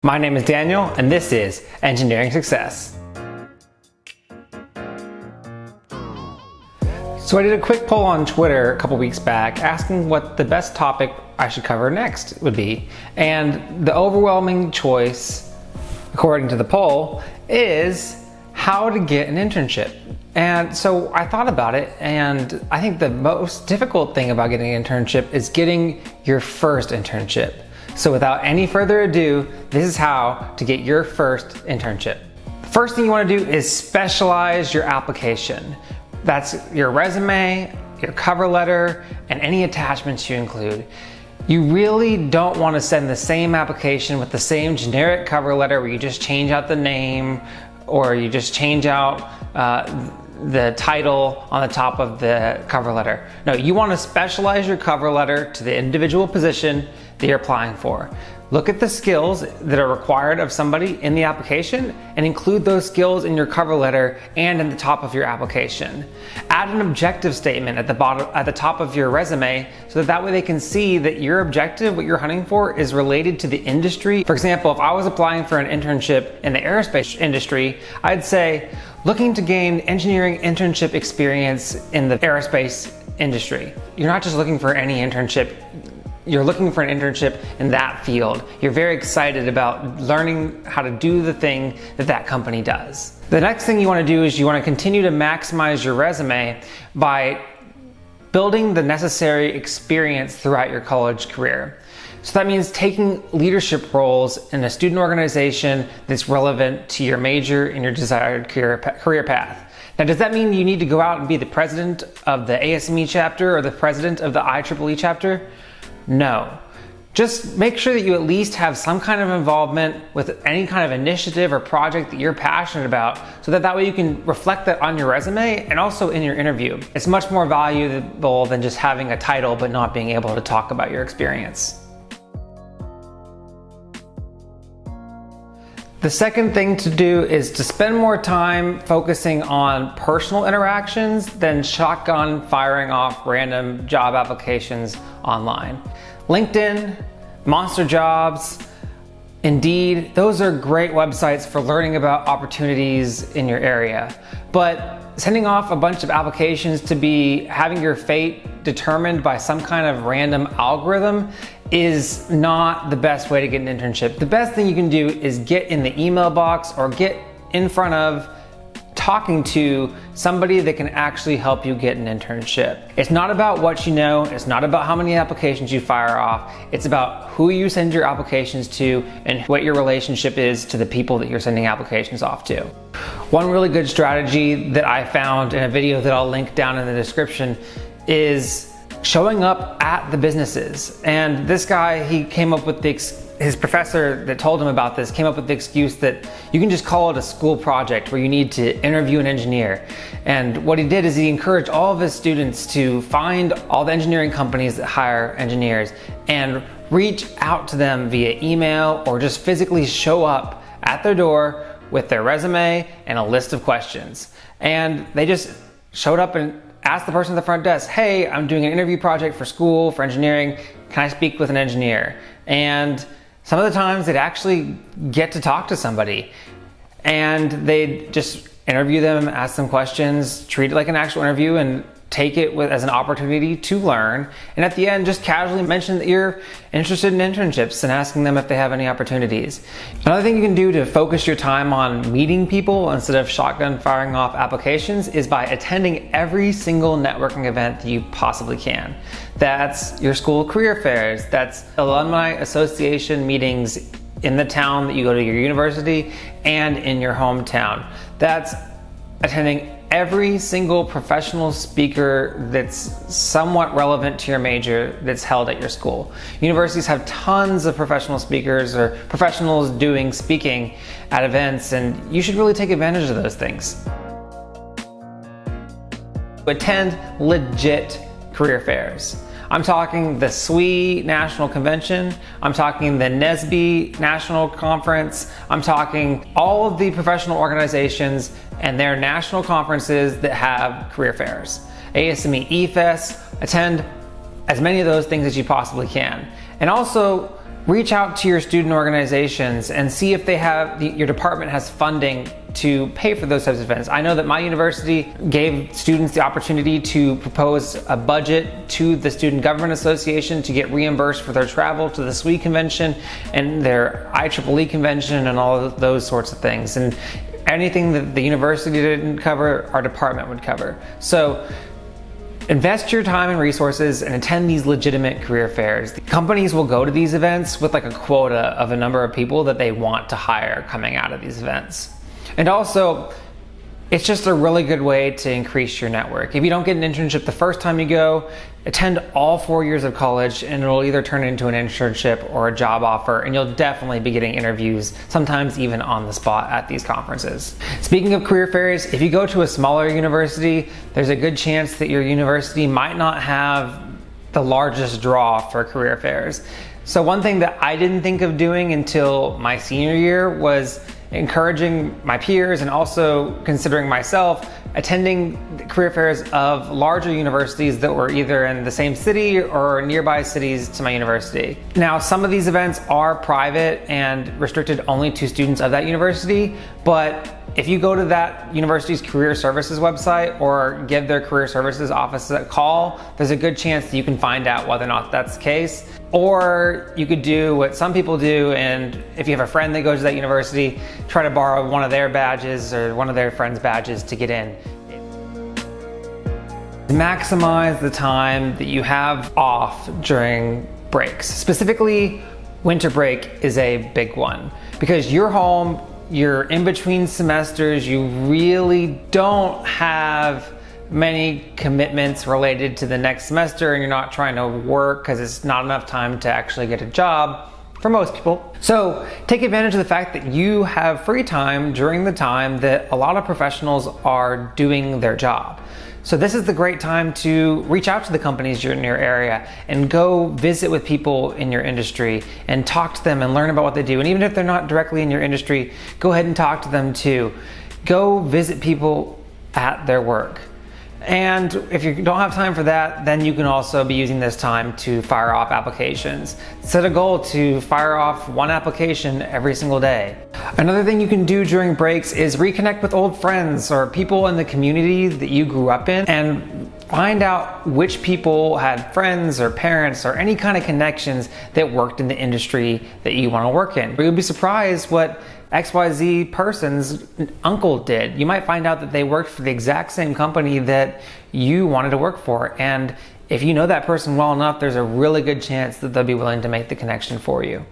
My name is Daniel, and this is Engineering Success. So I did a quick poll on Twitter a couple weeks back asking what the best topic I should cover next would be. And the overwhelming choice, according to the poll, is how to get an internship. And so I thought about it, and I think the most difficult thing about getting an internship is getting your first internship. So without any further ado, this is how to get your first internship. The first thing you want to do is specialize your application. That's your resume, your cover letter, and any attachments you include. You really don't want to send the same application with the same generic cover letter where you just change out the name or you just change out the title on the top of the cover letter. No, you want to specialize your cover letter to the individual position that you're applying for. Look at the skills that are required of somebody in the application and include those skills in your cover letter and in the top of your application. Add an objective statement at the top of your resume so that way they can see that your objective, what you're hunting for, is related to the industry. For example, if I was applying for an internship in the aerospace industry, I'd say, looking to gain engineering internship experience in the aerospace industry. You're not just looking for any internship, you're looking for an internship in that field. You're very excited about learning how to do the thing that that company does. The next thing you want to do is you want to continue to maximize your resume by building the necessary experience throughout your college career. So that means taking leadership roles in a student organization that's relevant to your major and your desired career path. Now, does that mean you need to go out and be the president of the ASME chapter or the president of the IEEE chapter? No. Just make sure that you at least have some kind of involvement with any kind of initiative or project that you're passionate about so that way you can reflect that on your resume and also in your interview. It's much more valuable than just having a title but not being able to talk about your experience. The second thing to do is to spend more time focusing on personal interactions than shotgun firing off random job applications online. LinkedIn, Monster Jobs, Indeed, those are great websites for learning about opportunities in your area. But sending off a bunch of applications to be having your fate determined by some kind of random algorithm is not the best way to get an internship. The best thing you can do is get in the email box or get in front of talking to somebody that can actually help you get an internship. It's not about what you know, it's not about how many applications you fire off, it's about who you send your applications to and what your relationship is to the people that you're sending applications off to. One really good strategy that I found in a video that I'll link down in the description is showing up at the businesses. And this guy, he came up with his professor that told him about this came up with the excuse that you can just call it a school project where you need to interview an engineer. And what he did is he encouraged all of his students to find all the engineering companies that hire engineers and reach out to them via email or just physically show up at their door with their resume and a list of questions. And they just showed up and asked the person at the front desk, hey, I'm doing an interview project for school, for engineering. Can I speak with an engineer? And some of the times they'd actually get to talk to somebody and they'd just interview them, ask them questions, treat it like an actual interview and take it as an opportunity to learn. And at the end, just casually mention that you're interested in internships and asking them if they have any opportunities. Another thing you can do to focus your time on meeting people instead of shotgun firing off applications is by attending every single networking event that you possibly can. That's your school career fairs, that's alumni association meetings in the town that you go to your university and in your hometown. That's attending every single professional speaker that's somewhat relevant to your major that's held at your school. Universities have tons of professional speakers or professionals doing speaking at events, and you should really take advantage of those things. Attend legit career fairs. I'm talking the SWE National Convention, I'm talking the NSBE National Conference, I'm talking all of the professional organizations and their national conferences that have career fairs. ASME eFest, attend as many of those things as you possibly can. And also reach out to your student organizations and see if your department has funding to pay for those types of events. I know that my university gave students the opportunity to propose a budget to the Student Government Association to get reimbursed for their travel to the SWE convention and their IEEE convention and all of those sorts of things. And anything that the university didn't cover, our department would cover. So invest your time and resources and attend these legitimate career fairs. The companies will go to these events with like a quota of a number of people that they want to hire coming out of these events. And also, it's just a really good way to increase your network. If you don't get an internship the first time you go, attend all 4 years of college and it'll either turn into an internship or a job offer, and you'll definitely be getting interviews, sometimes even on the spot at these conferences. Speaking of career fairs, if you go to a smaller university, there's a good chance that your university might not have the largest draw for career fairs. So one thing that I didn't think of doing until my senior year was encouraging my peers and also considering myself attending career fairs of larger universities that were either in the same city or nearby cities to my university. Now, some of these events are private and restricted only to students of that university, but if you go to that university's career services website or give their career services office a call, there's a good chance that you can find out whether or not that's the case. Or you could do what some people do, and if you have a friend that goes to that university, try to borrow one of their badges or one of their friends' badges to get in. Maximize the time that you have off during breaks. Specifically, winter break is a big one because you're home, you're in between semesters, you really don't have many commitments related to the next semester, and you're not trying to work because it's not enough time to actually get a job for most people. So take advantage of the fact that you have free time during the time that a lot of professionals are doing their job. So this is the great time to reach out to the companies in your area and go visit with people in your industry and talk to them and learn about what they do. And even if they're not directly in your industry, go ahead and talk to them too. Go visit people at their work. And if you don't have time for that, then you can also be using this time to fire off applications. Set a goal to fire off one application every single day. Another thing you can do during breaks is reconnect with old friends or people in the community that you grew up in and find out which people had friends or parents or any kind of connections that worked in the industry that you want to work in. You'll be surprised what XYZ person's uncle did. You might find out that they worked for the exact same company that you wanted to work for. And if you know that person well enough, there's a really good chance that they'll be willing to make the connection for you.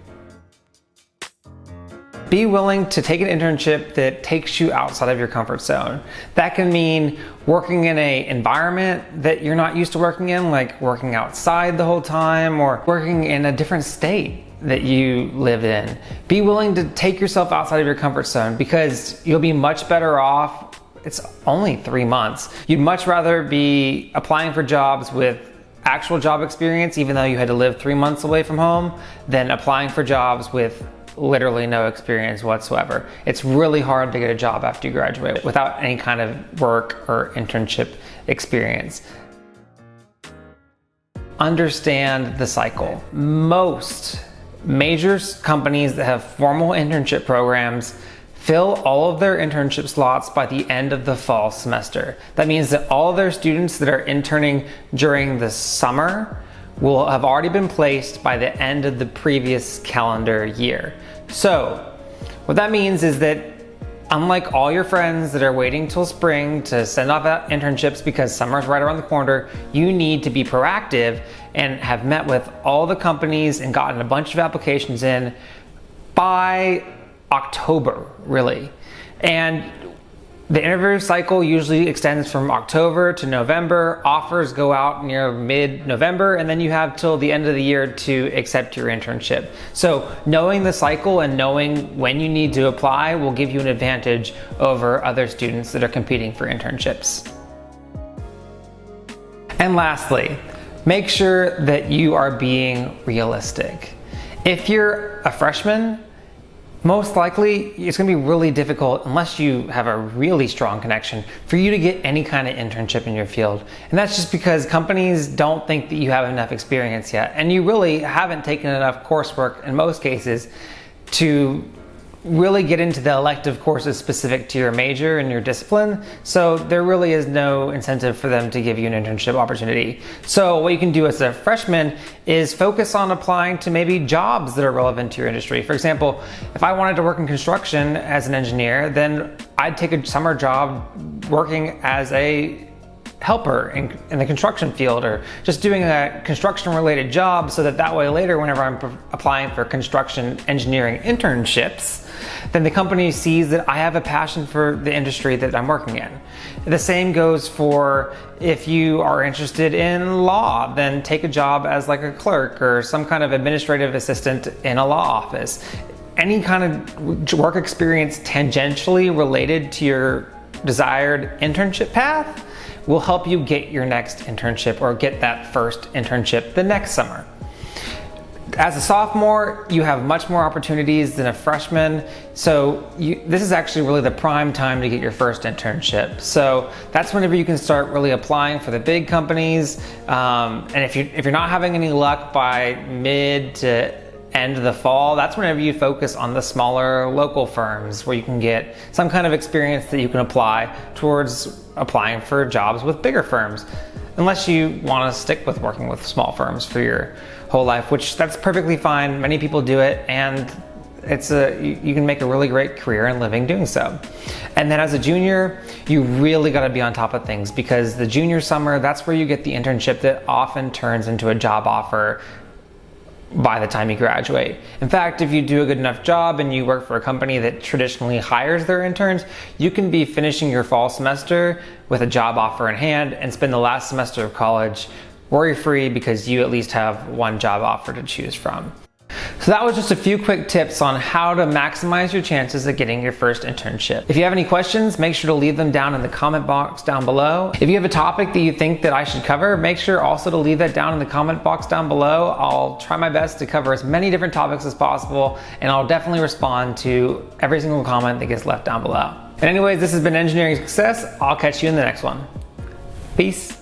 Be willing to take an internship that takes you outside of your comfort zone. That can mean working in an environment that you're not used to working in, like working outside the whole time or working in a different state that you live in. Be willing to take yourself outside of your comfort zone because you'll be much better off. It's only 3 months. You'd much rather be applying for jobs with actual job experience, even though you had to live 3 months away from home, than applying for jobs with literally no experience whatsoever. It's really hard to get a job after you graduate without any kind of work or internship experience. Understand the cycle. Most major companies that have formal internship programs fill all of their internship slots by the end of the fall semester. That means that all of their students that are interning during the summer will have already been placed by the end of the previous calendar year. So what that means is that unlike all your friends that are waiting till spring to send off internships because summer's right around the corner, you need to be proactive and have met with all the companies and gotten a bunch of applications in by October, really. And the interview cycle usually extends from October to November. Offers go out near mid-November, and then you have till the end of the year to accept your internship. So knowing the cycle and knowing when you need to apply will give you an advantage over other students that are competing for internships. And lastly, make sure that you are being realistic. If you're a freshman, Most likely, it's going to be really difficult unless you have a really strong connection for you to get any kind of internship in your field. And that's just because companies don't think that you have enough experience yet. And you really haven't taken enough coursework in most cases to really get into the elective courses specific to your major and your discipline. So there really is no incentive for them to give you an internship opportunity. So what you can do as a freshman is focus on applying to maybe jobs that are relevant to your industry. For example, if I wanted to work in construction as an engineer, then I'd take a summer job working as a helper in the construction field, or just doing a construction related job, so that way later whenever I'm applying for construction engineering internships, then the company sees that I have a passion for the industry that I'm working in. The same goes for if you are interested in law, then take a job as like a clerk or some kind of administrative assistant in a law office. Any kind of work experience tangentially related to your desired internship path will help you get your next internship or get that first internship the next summer. As a sophomore, you have much more opportunities than a freshman, so this is actually really the prime time to get your first internship. So that's whenever you can start really applying for the big companies, and if you're not having any luck by mid to end of the fall, that's whenever you focus on the smaller local firms where you can get some kind of experience that you can apply towards applying for jobs with bigger firms, unless you want to stick with working with small firms for your whole life, which that's perfectly fine. Many people do it, and you can make a really great career and living doing so. And then as a junior, you really got to be on top of things, because the junior summer, that's where you get the internship that often turns into a job offer by the time you graduate. In fact, if you do a good enough job and you work for a company that traditionally hires their interns, you can be finishing your fall semester with a job offer in hand and spend the last semester of college worry-free, because you at least have one job offer to choose from. So that was just a few quick tips on how to maximize your chances of getting your first internship. If you have any questions, make sure to leave them down in the comment box down below. If you have a topic that you think that I should cover, make sure also to leave that down in the comment box down below. I'll try my best to cover as many different topics as possible, and I'll definitely respond to every single comment that gets left down below. And anyways, this has been Engineering Success. I'll catch you in the next one. Peace.